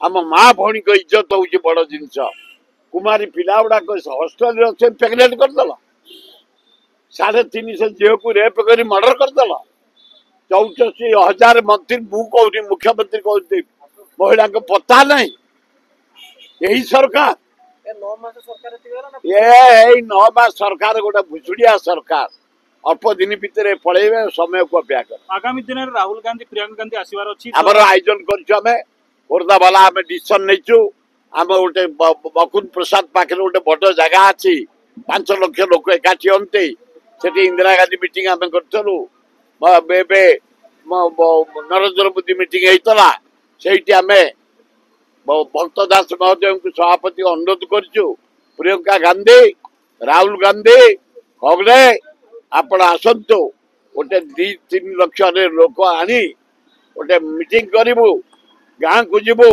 आम माँ भौणी को इज्जत हूँ बड़ जिनस कुमारी पिला गुड़ाक हस्टेल अच्छे प्रेगनेंट करदेल 350 झील को रेप कर मर्डर करदेल 84,000 मंत्री मुझे मुख्यमंत्री कहते महिला को पता नहीं यही सरकार ये 9 मास सरकार गोटे भुसुड़िया सरकार अल्प दिन भितर पलैबे समय को अपेक्षा कर आगामी दिन में राहुल गांधी प्रियंका गांधी आसबार अच्छी आमर आयोजन कर खोर्धा वाला आम डिसीजन नहीं आम गोटे बकुन प्रसाद पाखे गोटे बड़ जगह अच्छी 5 लाख लोक एकाठी हमें से इंदिरा गांधी मीटिंग आम करूँ नरेंद्र मोदी मीटिंग होता से आम भक्त दास महोदय को सभापति अनुरोध करूँ प्रियंका गांधी राहुल गांधी कांग्रेस आपण आसतु गोटे 2-3 लाख लोक आनी गोटे मीटिंग करूँ गाँ को जीवु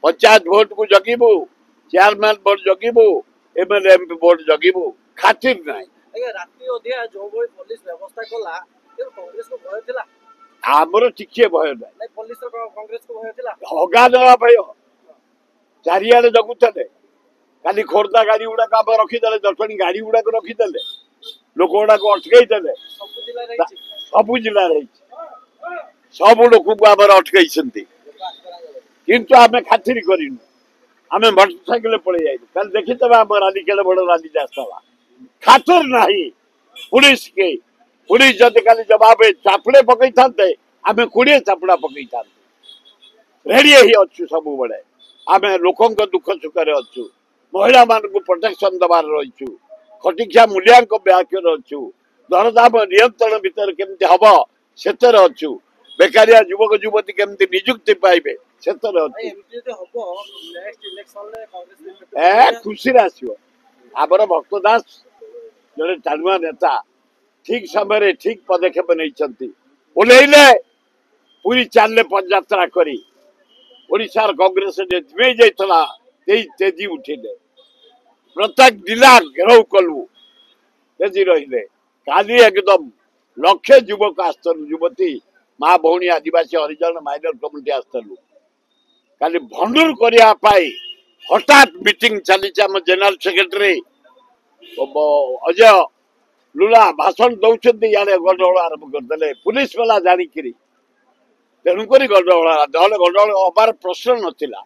पंचायत भोट को जगिबू चेयरमैन भोट जगिबू एमएलए एमपी भोट जगिबू खातिर ना आमर टिके भय ना हगा देवा भय चारिआडे जगुते खाली खोर्धा गाड़ी गुड़ाक आम रखीदे जटणी गाड़ी गुड़ाक रखीदे लोक गुड़ाक अटकईदे सबू जिले सब लोक को आम अटकई किंतु आम खातिर करूँ आम मोटरसाइकिल पड़े जाइए कल देखी तब आम राली के बड़ राली जाता खातिर ना पुलिस के पुलिस जब खाली जवाब चापड़े पकई था आम 20 चापड़ा पकई था रेडी ही अच्छु सब बड़े आम लोक दुख सुख अच्छु महिला मान को प्रोटेक्शन दबार रहीचु खटिकिया मूल्यांक व्याख्य अच्छु दरदाम नियंत्रण भितर केमती हम से अच्छु बेकारिया युवक युवती केमती निजुक्ति पाइबे से खुशी आसो आमर भक्त दास जड़े टाणुआ नेता ठीक समय ठीक पदक्षेप नहीं ओल्ले पूरी चाले पदयात्रा करी ओडिशार कांग्रेस जाता तेजी उठिले प्रत्येक जिला घेराव कलु तेजी रहिले काली एकदम लक्षे युवक आसलु युवती माँ भौणी आदिवासी हरिजन माइनर कम्युनिटी आसलु काली भंडूर करने हठात मीटिंग चली जनरल सेक्रेटरी अजय लुला भाषण दौरान इे गंडगोल आरंभ करदे पुलिस वाला जाणिकी तेणुक गंडगोल गंडगोल हबार प्रश्न नाला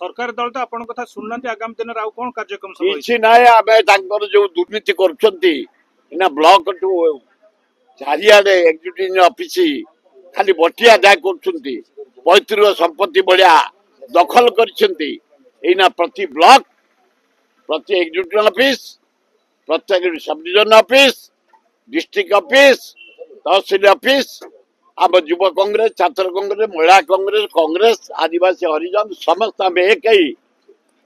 सरकार दल तो आपन कथा सुनना आगामी दिन में कौन कार्यक्रम किसी ना आम जो दुर्नीति कर ब्लॉक टू चारिआडे एग्जीक्यूटिव ऑफिस खाली बटिया दाय कर पैतृक संपत्ति बढ़िया दखल कर प्रति ब्लॉक प्रति एग्जीक्यूटिव ऑफिस प्रत्येक subdivision office district office tehsil office आम युवा कांग्रेस छात्र कांग्रेस महिला कांग्रेस कांग्रेस आदिवासी हरिजन समस्त आम एक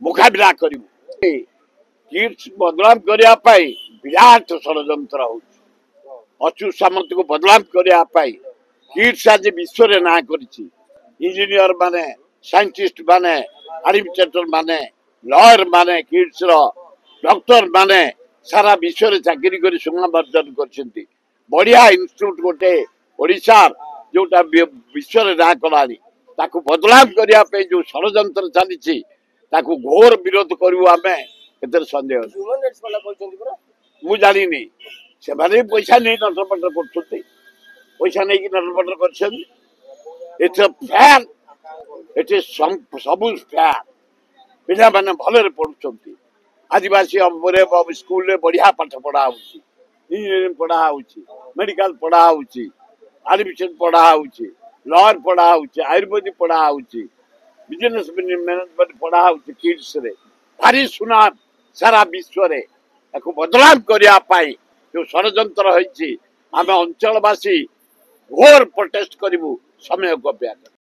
मुकाबला करूँ किट्स बदनाम करने विराट षड्यंत्र अच्युत सामंत को बदनाम करने किट्स आज विश्व ना कर इंजीनियर माने साइंटिस्ट माने एडमिनिस्ट्रेटर माने लॉयर माने किट्स डॉक्टर माने सारा विश्व चाकरी कर सुनाम अर्जन कर बढ़िया इन्स्टिट्यूट गोटे ओडिशा जोटा विश्व ना कला बदनाम करने जो षड्यंत्र चली घोर विरोध करूँ आम ए सन्देह मु जानी से पैसा नहीं नटपटर कर पैसा नहीं नटपटर कर सब फेयर पिला माने भले पढ़ुं आदिवासी स्कूल बढ़िया पाठ पढ़ा इंजीनियरिंग पढ़ा मेडिकल पढ़ा एडमिशन पढ़ा लॉयर पढ़ा आयुर्वेदिक पढ़ा बिजनेस मैनेजमेंट पढ़ा किड्स रे भारी सुनाम सारा विश्व रे बदनाम करने जो षड्यंत्र होती आम अंचलवासी घोर प्रोटेस्ट करूँ समय को अपेक्षा।